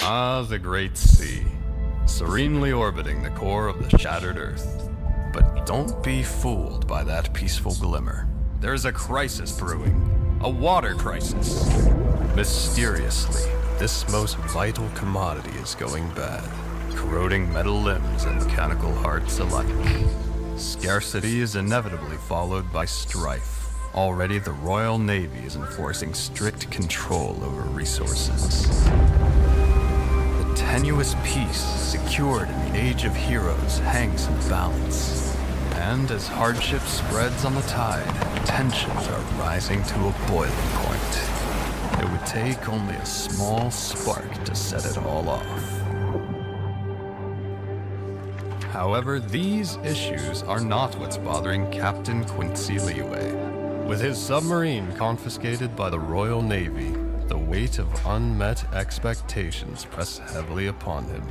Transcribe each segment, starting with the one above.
Ah, the great sea, serenely orbiting the core of the shattered Earth. But don't be fooled by that peaceful glimmer. There's a crisis brewing, a water crisis. Mysteriously, this most vital commodity is going bad, corroding metal limbs and mechanical hearts alike. Scarcity is inevitably followed by strife. Already the Royal Navy is enforcing strict control over resources. The tenuous peace secured in the Age of Heroes hangs in the balance. And as hardship spreads on the tide, tensions are rising to a boiling point. It would take only a small spark to set it all off. However, these issues are not what's bothering Captain Quincy Leeway. With his submarine confiscated by the Royal Navy, the weight of unmet expectations press heavily upon him.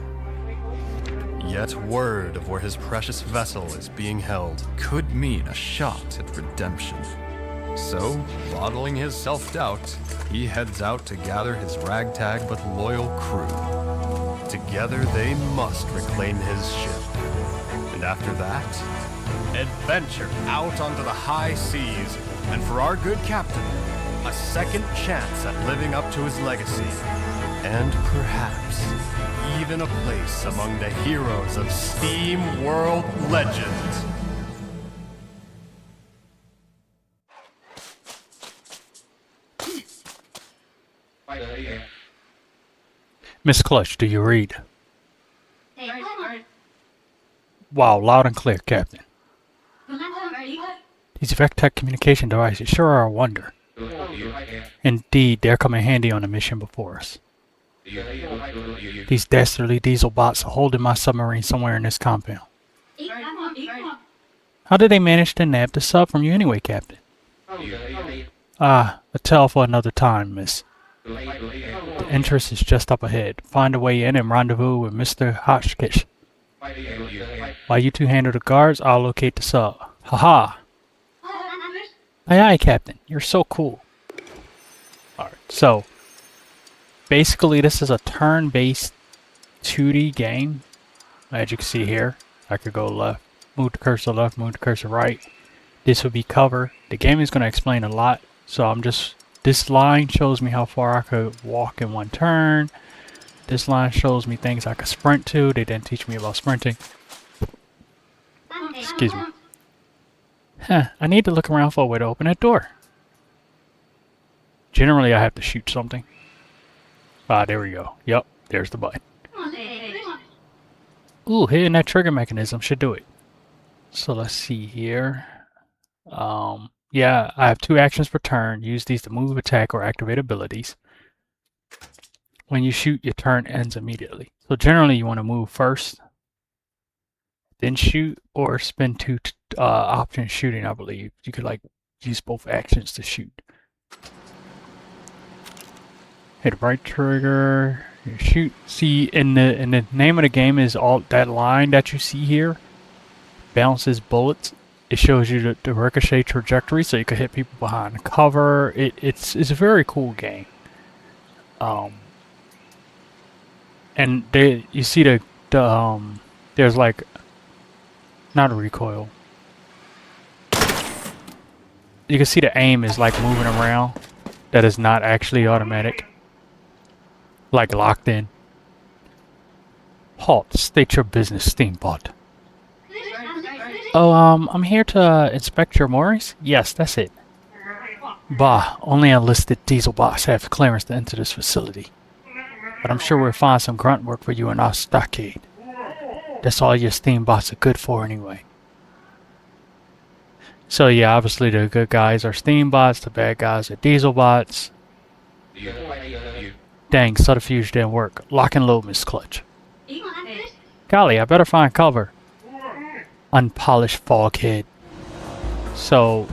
Yet word of where his precious vessel is being held could mean a shot at redemption. So, bottling his self-doubt, he heads out to gather his ragtag but loyal crew. Together they must reclaim his ship. And after that, adventure out onto the high seas, and for our good captain, a second chance at living up to his legacy. And perhaps even a place among the heroes of SteamWorld legend. Miss Clutch, do you read? Wow, loud and clear, Captain. These ragtag communication devices sure are a wonder. Indeed, they're come in handy on the mission before us. These dastardly diesel bots are holding my submarine somewhere in this compound. How did they manage to nab the sub from you anyway, Captain? Ah, a tale for another time, miss. The entrance is just up ahead. Find a way in and rendezvous with Mr. Hotchkiss. While you two handle the guards, I'll locate the sub. Haha! Aye aye, Captain. You're so cool. Alright, so basically this is a turn-based 2D game. As you can see here, I could go left, move the cursor left, move the cursor right. This would be cover. The game is going to explain a lot, so this line shows me how far I could walk in one turn. This line shows me things I could sprint to. They didn't teach me about sprinting. Excuse me. Huh, I need to look around for a way to open that door. Generally, I have to shoot something. Ah, there we go. Yup, there's the button. Ooh, hitting that trigger mechanism should do it. So let's see here. Yeah, I have 2 actions per turn. Use these to move, attack, or activate abilities. When you shoot, your turn ends immediately. So generally, you want to move first, then shoot, or spend 2 options shooting, I believe. You could like use both actions to shoot. Hit right trigger, you shoot. See, in the name of the game is all that line that you see here bounces bullets. It shows you the ricochet trajectory, so you can hit people behind cover. It's a very cool game. And you see there's like not a recoil. You can see the aim is like moving around. That is not actually automatic. Like locked in. Halt, state your business, steambot. Oh, I'm here to inspect your moorings? Yes, that's it. Bah, only enlisted diesel bots have clearance to enter this facility. But I'm sure we'll find some grunt work for you in our stockade. That's all your steambots are good for anyway. So yeah, obviously the good guys are steambots, the bad guys are diesel bots. Dang, subterfuge didn't work. Lock and load, Miss Clutch. Golly, I better find cover. Unpolished foghead. So,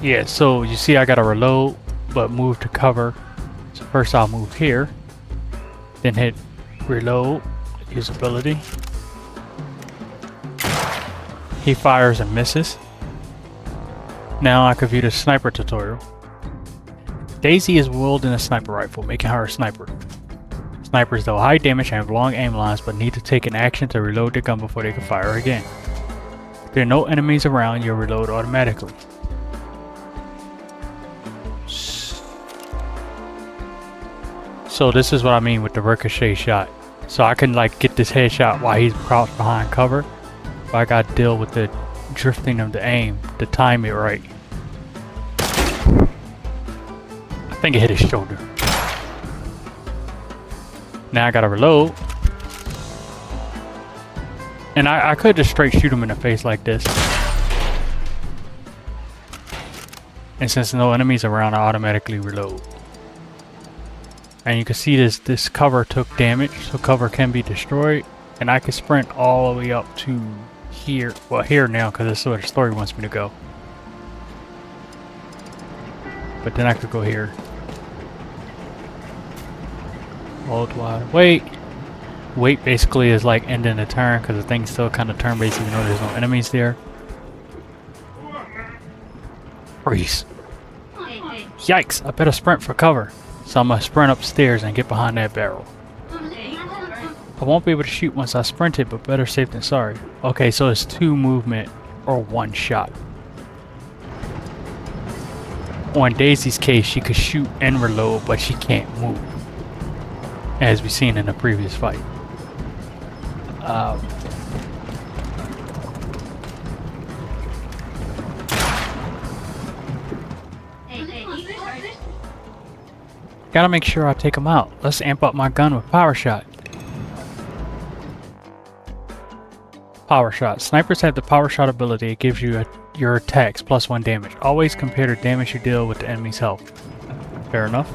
yeah, so you see I gotta reload, but move to cover. So first I'll move here. Then hit reload, usability. He fires and misses. Now I can view the sniper tutorial. Daisy is wielding a sniper rifle, making her a sniper. Snipers deal high damage and have long aim lines, but need to take an action to reload their gun before they can fire again. If there are no enemies around, you'll reload automatically. So this is what I mean with the ricochet shot. So I can like get this headshot while he's crouched behind cover, but I gotta deal with the drifting of the aim to time it right. I think it hit his shoulder. Now I gotta reload. And I could just straight shoot him in the face like this. And since no enemies around, I automatically reload. And you can see this cover took damage, so cover can be destroyed. And I can sprint all the way up to here. Well, here now, because that's where the story wants me to go. But then I could go here. Hold wide. Wait. Wait basically is like ending the turn, because the thing's still kind of turn-based even though there's no enemies there. Freeze. Yikes, I better sprint for cover. So I'm gonna sprint upstairs and get behind that barrel. I won't be able to shoot once I sprinted, but better safe than sorry. Okay, so it's 2 movement or 1 shot. On Daisy's case, she could shoot and reload, but she can't move, as we've seen in the previous fight. Gotta make sure I take him out. Let's amp up my gun with power shot. Power shot. Snipers have the power shot ability. It gives you your attacks plus 1 damage. Always compare the damage you deal with the enemy's health. Fair enough.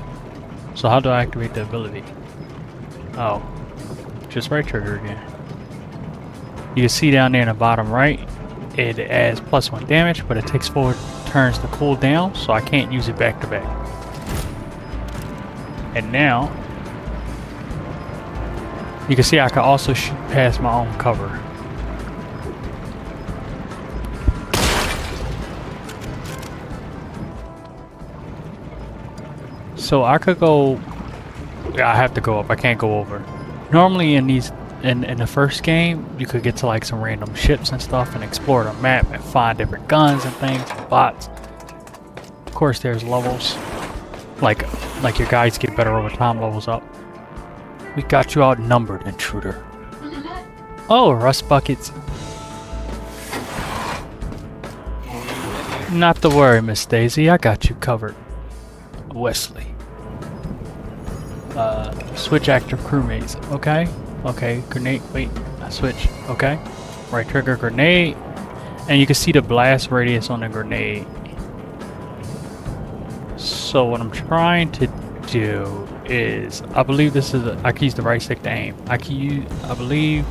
So how do I activate the ability? Oh, just right trigger again. You can see down there in the bottom right, it adds plus 1 damage, but it takes 4 turns to cool down, so I can't use it back to back. And now, you can see I can also shoot past my own cover. So I could go, yeah, I have to go up, I can't go over. Normally in these, in the first game, you could get to like some random ships and stuff and explore the map and find different guns and things, and bots. Of course there's levels. Like your guys get better over time, levels up. We got you outnumbered, intruder. Oh, rust buckets. Not to worry, Miss Daisy, I got you covered. Wesley. Switch active crewmates. Okay. Okay, grenade. Wait, I switch. Okay. Right trigger grenade. And you can see the blast radius on the grenade. So what I'm trying to do is, I believe this is I can use the right stick to aim. I believe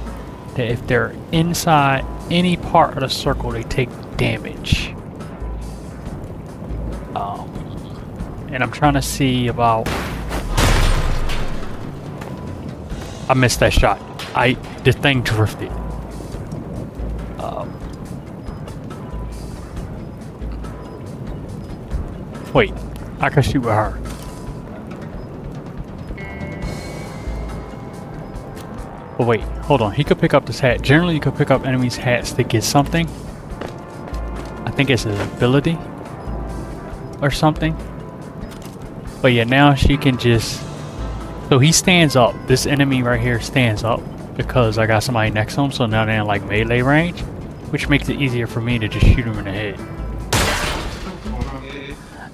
that if they're inside any part of the circle, they take damage. And I'm trying to see about. I missed that shot. The thing drifted. Wait. I can shoot with her. But wait, hold on. He could pick up this hat. Generally, you could pick up enemies' hats to get something. I think it's an ability or something. But yeah, now she can just. So he stands up. This enemy right here stands up because I got somebody next to him. So now they're in like melee range, which makes it easier for me to just shoot him in the head.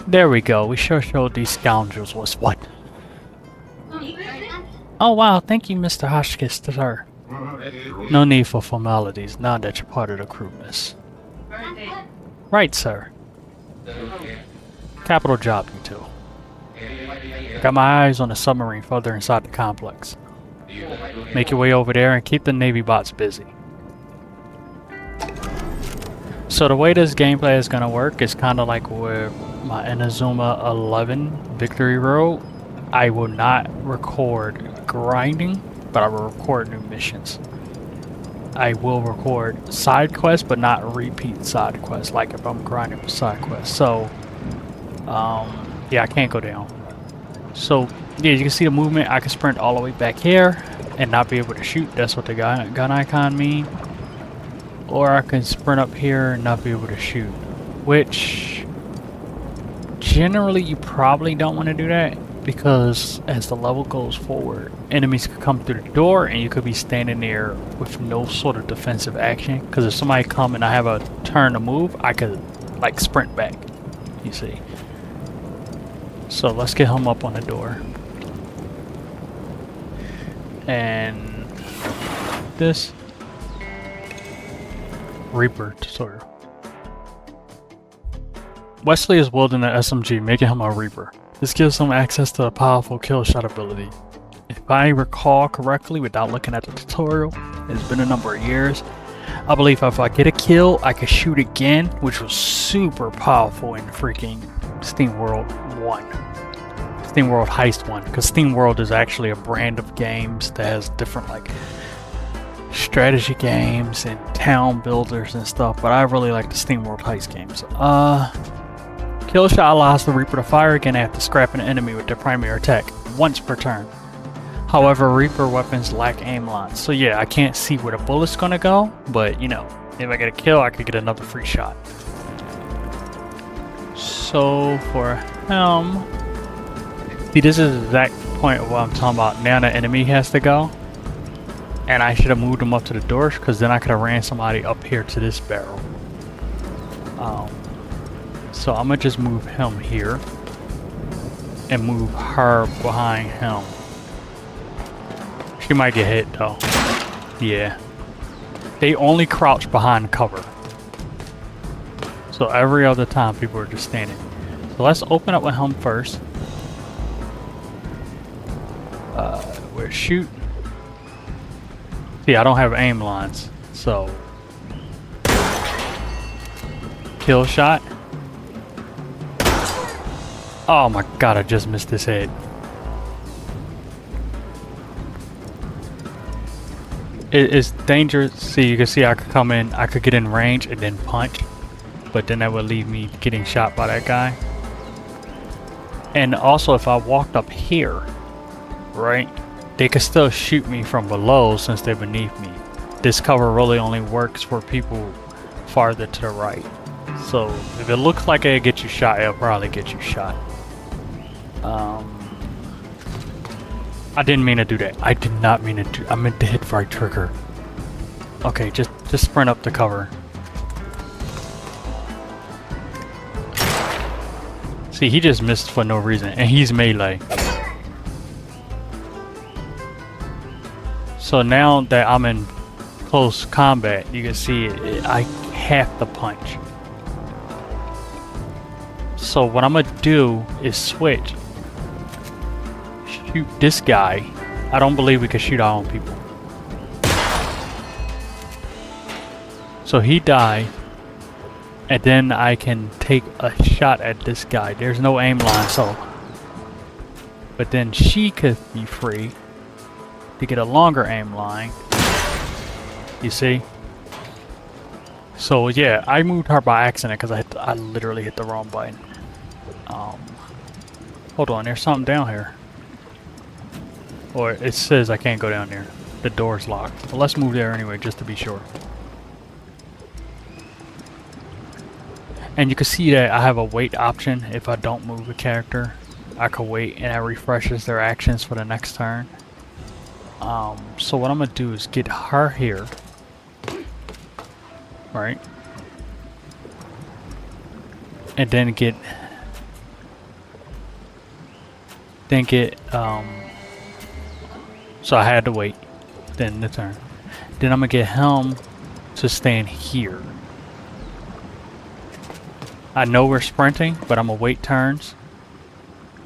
There we go. We sure showed these scoundrels what's what. Oh wow, thank you, Mr. Hotchkiss, sir. No need for formalities now that you're part of the crew, miss. Right, sir. Capital job, you two. Got my eyes on the submarine further inside the complex. Make your way over there and keep the Navy bots busy. So the way this gameplay is gonna work is kind of like with my Inazuma 11 Victory Road. I will not record grinding, but I will record new missions. I will record side quests, but not repeat side quests, like if I'm grinding for side quests. So, yeah, I can't go down. So Yeah, you can see the movement. I can sprint all the way back here and not be able to shoot. That's what the gun icon mean. Or I can sprint up here and not be able to shoot. Which, generally, you probably don't want to do that. Because as the level goes forward, enemies could come through the door and you could be standing there with no sort of defensive action. Because if somebody come and I have a turn to move, I could like sprint back, you see. So let's get him up on the door. And this Reaper tutorial. Wesley is wielding an SMG, making him a Reaper. This gives him access to a powerful kill shot ability. If I recall correctly, without looking at the tutorial, it's been a number of years. I believe if I get a kill, I can shoot again, which was super powerful in freaking SteamWorld 1. SteamWorld Heist 1, because SteamWorld is actually a brand of games that has different like strategy games and town builders and stuff, but I really like the SteamWorld Heist games. Kill shot allows the Reaper to fire again after scrapping an enemy with their primary attack, once per turn. However, Reaper weapons lack aim lines, so yeah, I can't see where the bullet's gonna go, but you know, if I get a kill, I could get another free shot. So for him, see, this is the exact point of what I'm talking about. Now the enemy has to go, and I should have moved him up to the doors, because then I could have ran somebody up here to this barrel. So I'm gonna just move him here and move her behind him. She might get hit though. Yeah. They only crouch behind cover. So every other time people are just standing. So let's open up with him first. Where's shoot? See, I don't have aim lines, so kill shot. Oh my god, I just missed his head. It's dangerous. See, you can see I could come in, I could get in range and then punch, but then that would leave me getting shot by that guy. And also, if I walked up here, right, they could still shoot me from below since they're beneath me. This cover really only works for people farther to the right. So if it looks like it'll get you shot, it'll probably get you shot. I didn't mean to do that. I did not mean to do. I meant to hit right trigger. Okay, just sprint up the cover. See, he just missed for no reason, and he's melee. So now that I'm in close combat, you can see I have to punch. So what I'm gonna do is switch. Shoot this guy. I don't believe we can shoot our own people. So he died, and then I can take a shot at this guy. There's no aim line, so. But then she could be free to get a longer aim line. You see? So yeah, I moved her by accident because I literally hit the wrong button. Hold on, there's something down here. Or it says I can't go down there. The door's locked. Well, let's move there anyway, just to be sure. And you can see that I have a wait option. If I don't move a character, I can wait and it refreshes their actions for the next turn. So what I'm gonna do is get her here. Right? And then get so I had to wait, then the turn. Then I'm gonna get him to stand here. I know we're sprinting, but I'm gonna wait turns,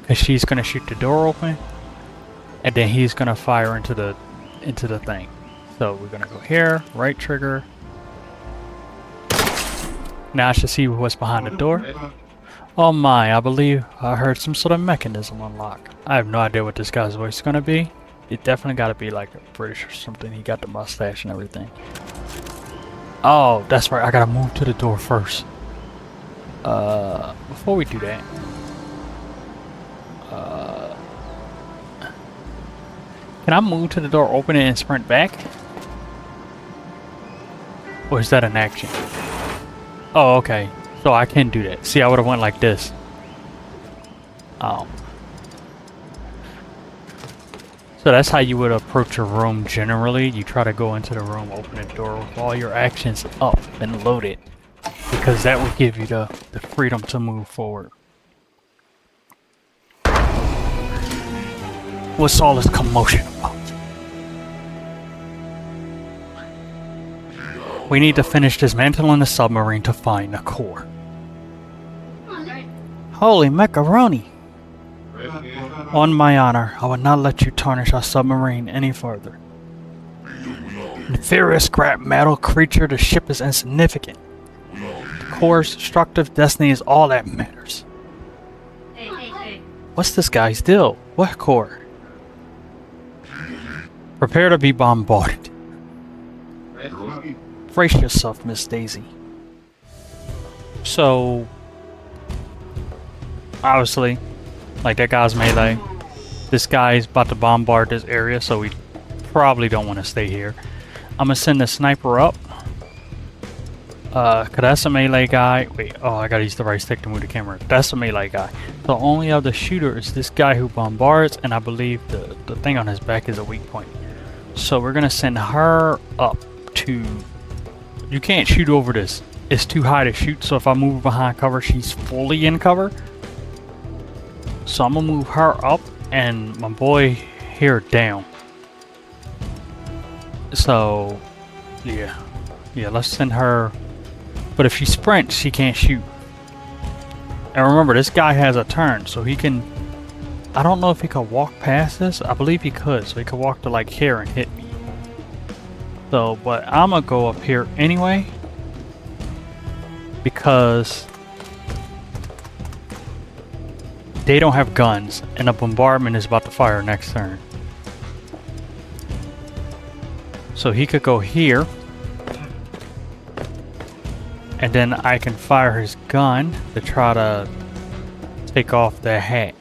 cause she's gonna shoot the door open, and then he's gonna fire into the thing. So we're gonna go here, right trigger. Now I should see what's behind the door. Oh my, I believe I heard some sort of mechanism unlock. I have no idea what this guy's voice is gonna be. It definitely gotta be like a British or something. He got the mustache and everything. Oh, that's right, I gotta move to the door first. Before we do that, Can I move to the door, open it, and sprint back? Or is that an action? Oh, okay. So I can do that. See, I would have went like this. Oh. So that's how you would approach a room generally. You try to go into the room, open the door with all your actions up and loaded. Because that would give you the freedom to move forward. What's all this commotion about? We need to finish dismantling the submarine to find the core. Holy macaroni! On my honor, I will not let you tarnish our submarine any further. Inferior scrap metal creature, the ship is insignificant. The core's destructive destiny is all that matters. What's this guy's deal? What core? Prepare to be bombarded. Brace yourself, Miss Daisy. So, obviously, like that guy's melee. This guy's about to bombard this area, so we probably don't want to stay here. I'm gonna send the sniper up. Cause that's a melee guy. Wait, oh, I gotta use the right stick to move the camera. That's a melee guy. The only other shooter is this guy who bombards, and I believe the thing on his back is a weak point. So we're gonna send her up to... You can't shoot over this. It's too high to shoot, so if I move behind cover, she's fully in cover. So I'm gonna move her up and my boy here down. So, yeah, let's send her. But if she sprints, she can't shoot. And remember, this guy has a turn, so he can... I don't know if he could walk past this. I believe he could, so he could walk to like here and hit me. So, but I'm gonna go up here anyway. Because they don't have guns, and a bombardment is about to fire next turn. So he could go here. And then I can fire his gun to try to take off the hat.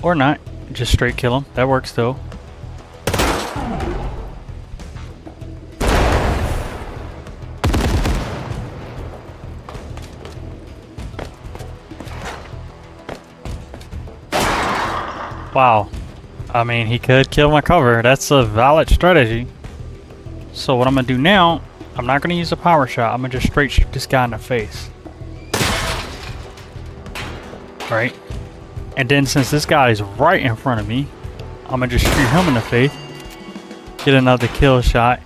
Or not. Just straight kill him. That works too. Wow. I mean, he could kill my cover. That's a valid strategy. So what I'm going to do now, I'm not going to use a power shot. I'm going to just straight shoot this guy in the face. Right? And then since this guy is right in front of me, I'm going to just shoot him in the face. Get another kill shot.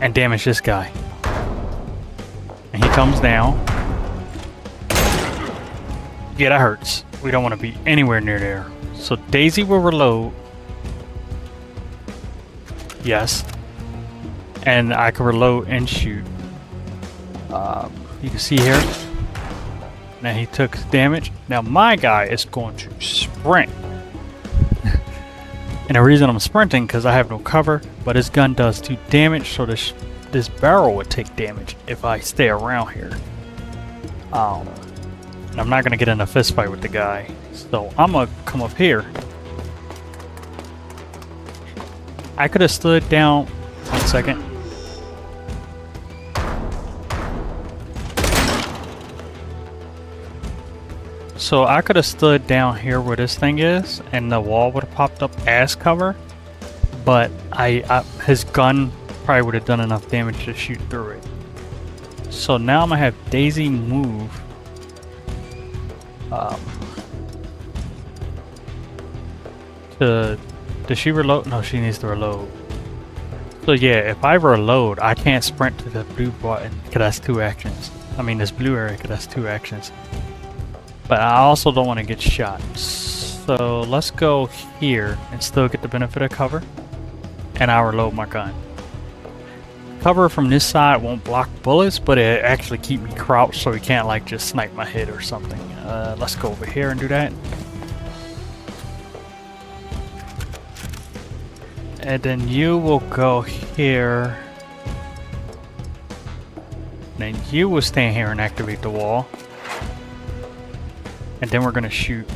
And damage this guy. And he comes down. Yeah, that hurts. We don't want to be anywhere near there. So Daisy will reload. Yes. And I can reload and shoot. You can see here. Now he took damage. Now my guy is going to sprint. And the reason I'm sprinting because I have no cover, but his gun does 2 damage, so this barrel would take damage if I stay around here. And I'm not gonna get in a fist fight with the guy. So I'm gonna come up here. I could have stood down. 1 second. So I could have stood down here where this thing is, and the wall would have popped up as cover. But his gun probably would have done enough damage to shoot through it. So now I'm gonna have Daisy move. Does she reload? No, she needs to reload. So yeah, if I reload, I can't sprint to the blue button because that's 2 actions. I mean, this blue area because that's 2 actions. But I also don't want to get shot. So let's go here and still get the benefit of cover. And I'll reload my gun. Cover from this side won't block bullets, but it actually keep me crouched so he can't like just snipe my head or something. Let's go over here and do that. And then you will go here. Then you will stand here and activate the wall. And then we're gonna shoot.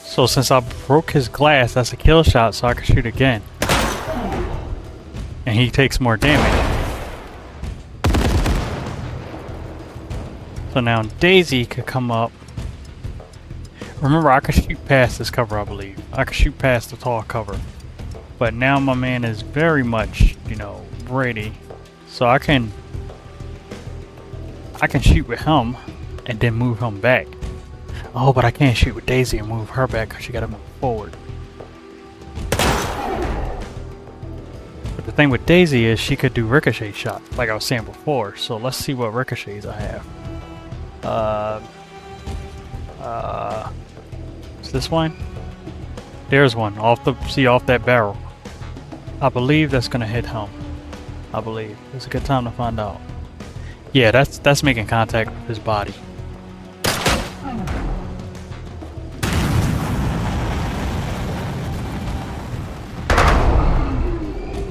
So since I broke his glass, that's a kill shot, so I can shoot again. And he takes more damage. So now Daisy could come up. Remember, I could shoot past this cover, I believe. I could shoot past the tall cover. But now my man is very much, you know, ready. So I can shoot with him and then move him back. Oh, but I can't shoot with Daisy and move her back because she gotta move forward. But the thing with Daisy is she could do ricochet shots, like I was saying before. So let's see what ricochets I have. Is this one? There's one off that barrel. I believe that's gonna hit him. I believe it's a good time to find out. Yeah, that's making contact with his body.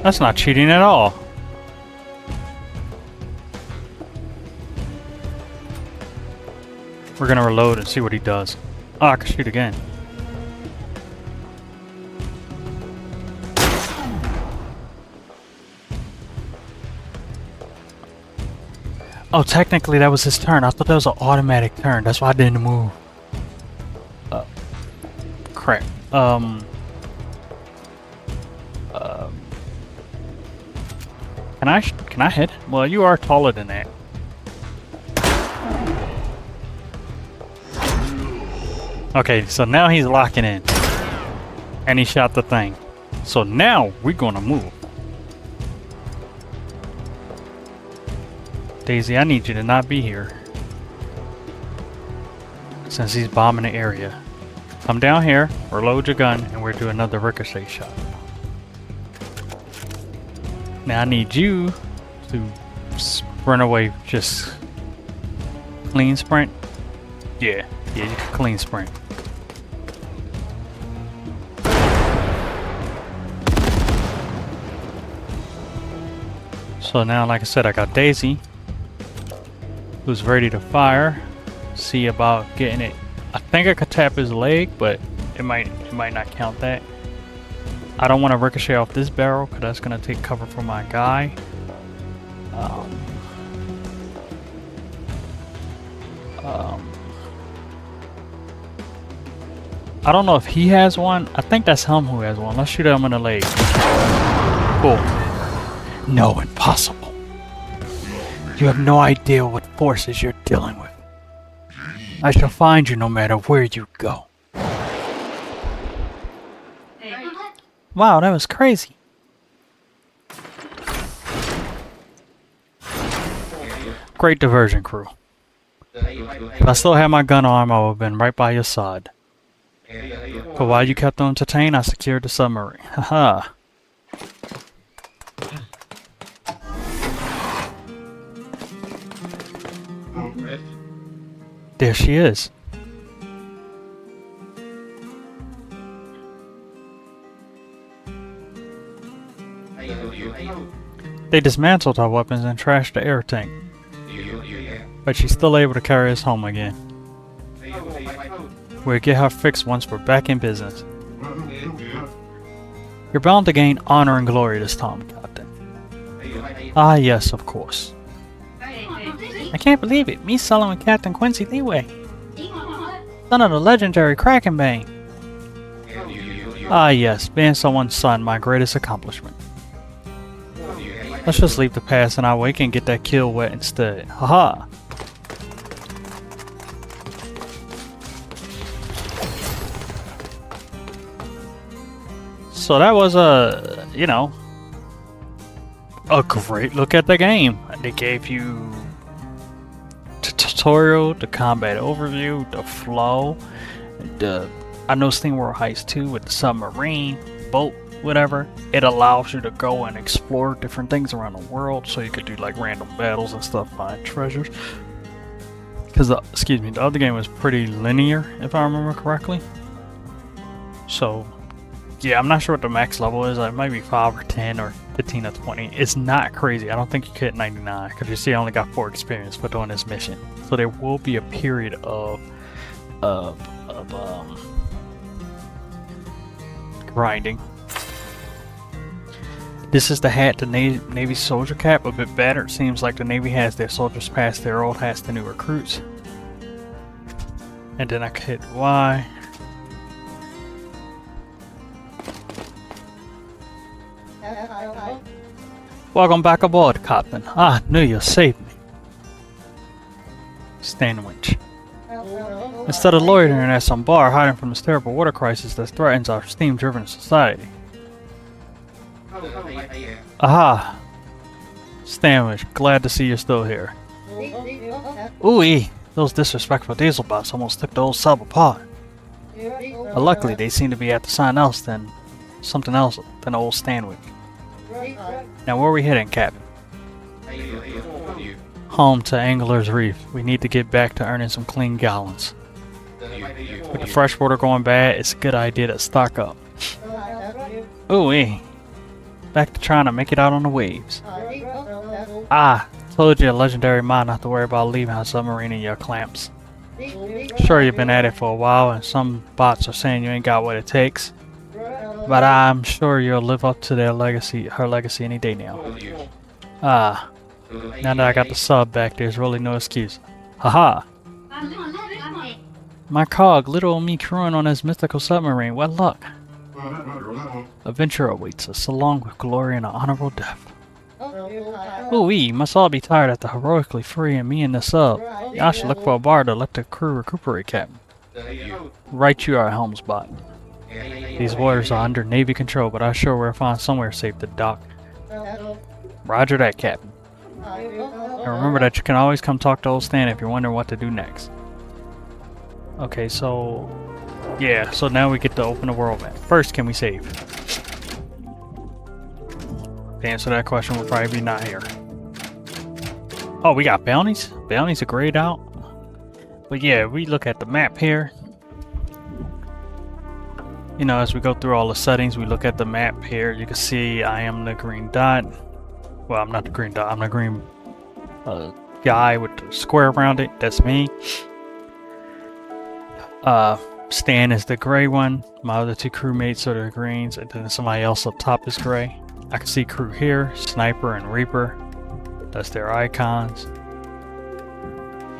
That's not cheating at all. We're gonna reload and see what he does. Oh, I can shoot again. Oh, technically that was his turn. I thought that was an automatic turn. That's why I didn't move. Crap. Can I hit? Well, you are taller than that. Okay, so now he's locking in. And he shot the thing. So now we're gonna move. Daisy, I need you to not be here. Since he's bombing the area. Come down here, reload your gun, and we'll do another ricochet shot. Now I need you to sprint away, just clean sprint. Yeah, you can clean sprint. So now, like I said, I got Daisy, who's ready to fire. See about getting it. I think I could tap his leg, but it might not count that. I don't want to ricochet off this barrel because that's gonna take cover from my guy. I don't know if he has one. I think that's him who has one. Let's shoot him in the leg. Cool. No, impossible. You have no idea what forces you're dealing with. I shall find you no matter where you go. Wow, that was crazy. Great diversion, crew. If I still had my gun arm, I would have been right by your side. But while you kept them entertained, I secured the submarine. Haha. There she is. They dismantled our weapons and trashed the air tank. But she's still able to carry us home again. We'll get her fixed once we're back in business. You're bound to gain honor and glory this time, Captain. Ah, yes, of course. I can't believe it. Me selling with Captain Quincy Leeway. Son of the legendary Kraken Bane. Ah, yes, being someone's son, my greatest accomplishment. Let's just leave the past in our wake and get that kill wet instead. Haha. So that was a great look at the game. They gave you the tutorial, the combat overview, the flow, I know SteamWorld Heist II with the submarine, boat, whatever. It allows you to go and explore different things around the world, so you could do like random battles and stuff, find treasures. Because the other game was pretty linear, if I remember correctly. So yeah, I'm not sure what the max level is. It might be 5 or 10, or 15 or 20. It's not crazy. I don't think you could hit 99 because you see I only got 4 experience for doing this mission. So there will be a period of grinding. This is the hat the Navy soldier cap, a bit battered. Seems like the Navy has their soldiers pass their old hats to new recruits. And then I could hit Y. Welcome back aboard, Captain. Ah, knew you'd save me. Sandwich. Instead of loitering at some bar hiding from this terrible water crisis that threatens our steam-driven society. Aha! Sandwich, glad to see you're still here. Ooh-ee! Those disrespectful diesel bots almost took the old sub apart. Luckily, they seem to be after something else than old Stanwick. Now where are we heading, Captain? Home to Angler's Reef. We need to get back to earning some clean gallons. With the freshwater going bad, it's a good idea to stock up. Ooh-ee. Back to trying to make it out on the waves. Ah, told you a legendary mod not to worry about leaving a submarine in your clamps. Sure, you've been at it for a while and some bots are saying you ain't got what it takes. But I'm sure you'll live up to her legacy any day now. Ah, now that I got the sub back, there's really no excuse. Haha! My cog, little old me crewing on this mythical submarine, what luck! Adventure awaits us, along with glory and an honorable death. Ooh-wee, must all be tired after heroically freeing me and the sub. Y'all should look for a bar to let the crew recuperate, Captain. Right you are, Helmsbot. These waters are under Navy control, but I'm sure we'll find somewhere safe to dock. Roger that, Captain. And remember that you can always come talk to old Stan if you're wondering what to do next. Okay, so... yeah, so now we get to open the world map. First, can we save? To answer that question, we'll probably be not here. Oh, we got bounties? Bounties are grayed out. But yeah, we look at the map here. You know, as we go through all the settings, we look at the map here. You can see I am the green dot. Well, I'm not the green dot. I'm the green guy with the square around it. That's me. Stan is the gray one. My other 2 crewmates are the greens, and then somebody else up top is gray. I can see crew here, Sniper and Reaper. That's their icons.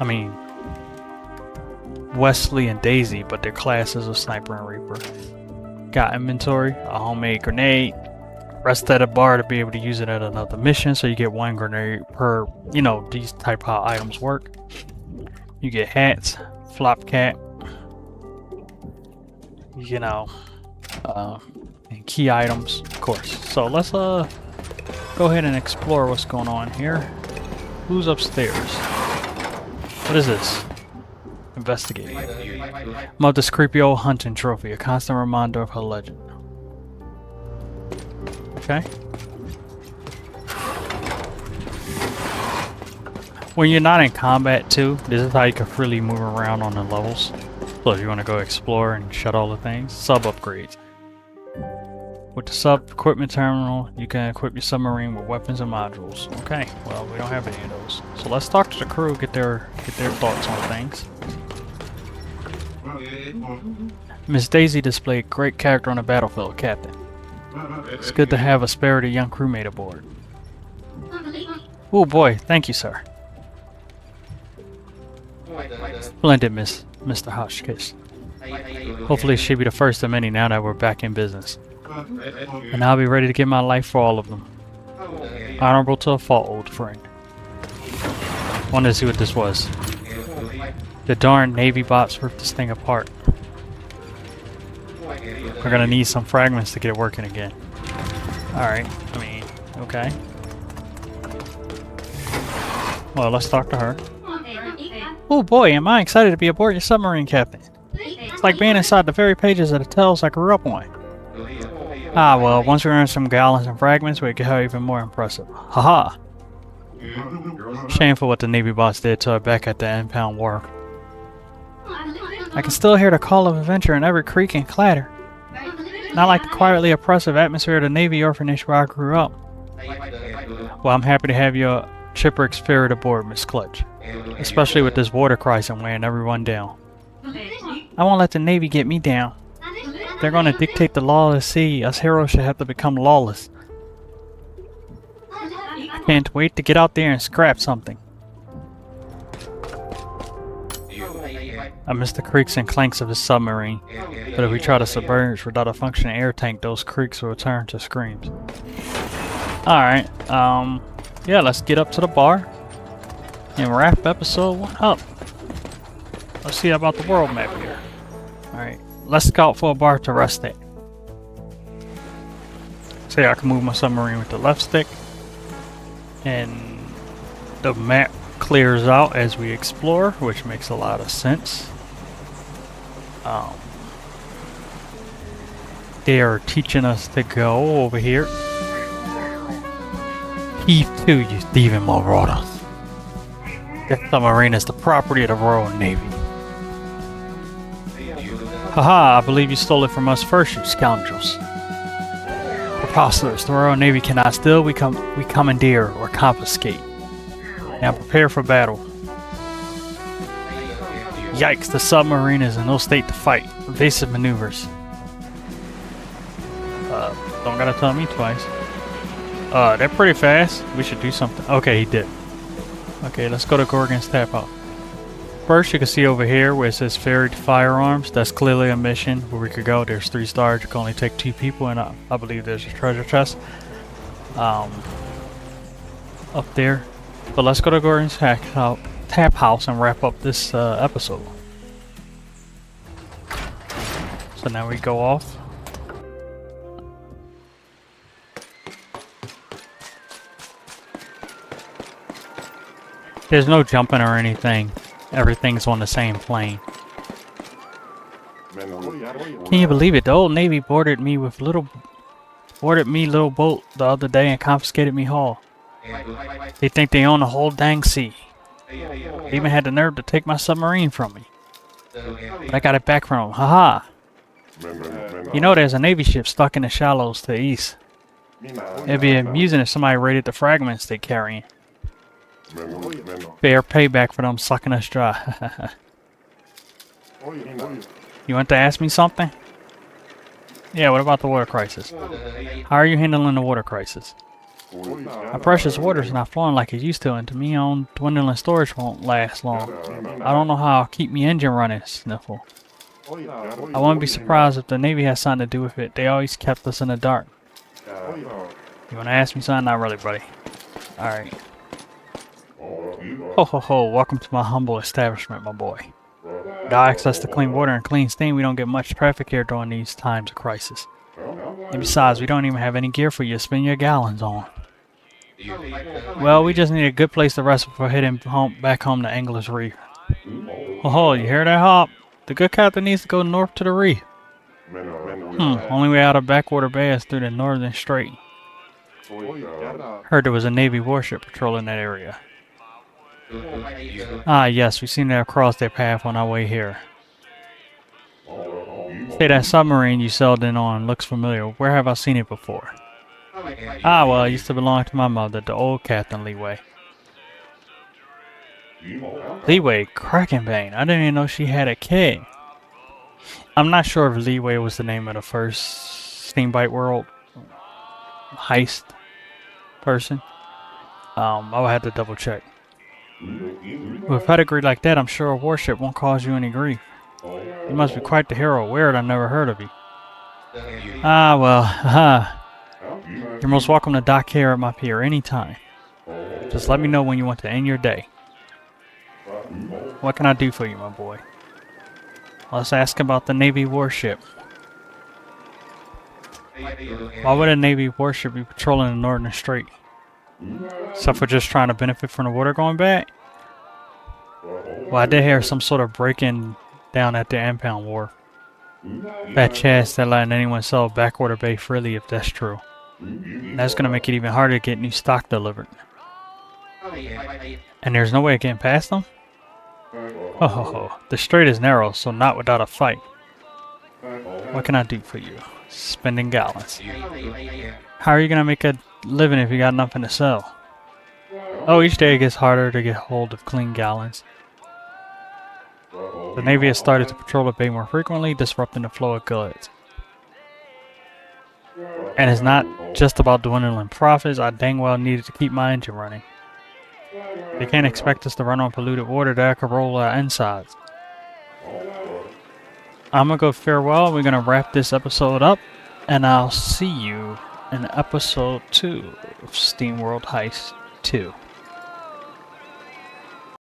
I mean, Wesley and Daisy, but their classes are Sniper and Reaper. Got inventory, a homemade grenade. Rest at a bar to be able to use it at another mission, so you get 1 grenade per, you know, these type of items work. You get hats, flop cap, you know, and key items, of course. So let's go ahead and explore what's going on here. Who's upstairs? What is this? Investigate. About this creepy old hunting trophy, a constant reminder of her legend. Okay. When you're not in combat too, this is how you can freely move around on the levels. So if you want to go explore and shut all the things, sub upgrades. With the sub equipment terminal, you can equip your submarine with weapons and modules. Okay, well we don't have any of those. So let's talk to the crew, get their thoughts on things. Miss Daisy displayed great character on the battlefield, Captain. It's good to have a spirited young crewmate aboard. Oh boy, thank you, sir. Splendid, Mr. Hotchkiss. Hopefully she'll be the first of many now that we're back in business. And I'll be ready to give my life for all of them. Honorable to a fault, old friend. Wanted to see what this was. The darn Navy bots ripped this thing apart. We're gonna need some fragments to get it working again. Alright, I mean, okay. Well, let's talk to her. Oh boy, am I excited to be aboard your submarine, Captain. It's like being inside the very pages of the tales I grew up on. Ah, well, once we earn some gallons and fragments, we get her even more impressive. Haha! Shameful what the Navy bots did to her back at the impound wharf. I can still hear the call of adventure in every creak and clatter. Not like the quietly oppressive atmosphere of the Navy orphanage where I grew up. Well, I'm happy to have your shipwreck ferret aboard, Miss Clutch. Especially with this water crisis weighing everyone down. I won't let the Navy get me down. They're going to dictate the law of the sea. Us heroes should have to become lawless. I can't wait to get out there and scrap something. I miss the creaks and clanks of his submarine, but if we try to submerge without a functioning air tank, those creaks will turn to screams. Alright, yeah, let's get up to the bar and wrap episode 1 up. Let's see about the world map here. Alright, let's scout for a bar to rest at. See, I can move my submarine with the left stick, and the map clears out as we explore, which makes a lot of sense. They are teaching us to go over here. Heave to, you thieving marauders. That submarine is the property of the Royal Navy. Haha, I believe you stole it from us first, you scoundrels. Preposterous, the Royal Navy cannot steal, we commandeer or confiscate. Now prepare for battle. Yikes, the submarine is in no state to fight. Evasive maneuvers. Don't gotta tell me twice. They're pretty fast. We should do something. Okay, he did. Okay, let's go to Gorgon's Tap House. First, you can see over here where it says ferried firearms. That's clearly a mission where we could go. There's 3 stars. You can only take 2 people, and I believe there's a treasure chest up there. But let's go to Gorgon's Tap House and wrap up this episode. So now we go off. There's no jumping or anything. Everything's on the same plane. Can you believe it? The old Navy boarded me little boat the other day and confiscated me hull. They think they own the whole dang sea. They even had the nerve to take my submarine from me. But I got it back from them. Haha! You know there's a Navy ship stuck in the shallows to the east. It'd be amusing if somebody raided the fragments they carrying. Fair payback for them sucking us dry. You want to ask me something? Yeah, what about the water crisis? How are you handling the water crisis? Our precious water's not flowing like it used to, and to me, on dwindling storage won't last long. I don't know how I'll keep me engine running, Sniffle. I wouldn't be surprised if the Navy has something to do with it. They always kept us in the dark. You want to ask me something? Not really, buddy. Alright. Ho ho ho, welcome to my humble establishment, my boy. Without access to clean water and clean steam, we don't get much traffic here during these times of crisis. And besides, we don't even have any gear for you to spin your gallons on. Well, we just need a good place to rest before heading back home to Angler's Reef. Ho ho, you hear that, Hop? The good captain needs to go north to the reef. Only way out of Backwater Bay is through the northern strait. Heard there was a Navy warship patrolling that area. Ah, yes, we've seen that across their path on our way here. Say, that submarine you sailed in on looks familiar. Where have I seen it before? Ah, well, it used to belong to my mother, the old Captain Leeway. Leeway, Krakenbane. I didn't even know she had a kid. I'm not sure if Leeway was the name of the first SteamWorld Heist person. I would have to double check. With a pedigree like that, I'm sure a warship won't cause you any grief. You must be quite the hero. Weird, I never heard of you. Ah, well, haha. You're most welcome to dock here at my pier anytime. Just let me know when you want to end your day. What can I do for you, my boy? Let's ask about the Navy warship. Why would a Navy warship be patrolling the Northern Strait? Except for just trying to benefit from the water going back? Well, I did hear some sort of break-in down at the impound wharf. Bad chance they're letting anyone sell Backwater Bay freely if that's true. And that's going to make it even harder to get new stock delivered. And there's no way of getting past them? Oh ho ho. The strait is narrow, so not without a fight. What can I do for you? Spending gallons. How are you going to make a living if you got nothing to sell? Oh, each day it gets harder to get hold of clean gallons. The Navy has started to patrol the bay more frequently, disrupting the flow of goods. And it's not just about dwindling profits, I dang well needed to keep my engine running. They can't expect us to run on polluted water that could roll our insides. I'm gonna go farewell, we're gonna wrap this episode up, and I'll see you in episode 2 of SteamWorld Heist 2.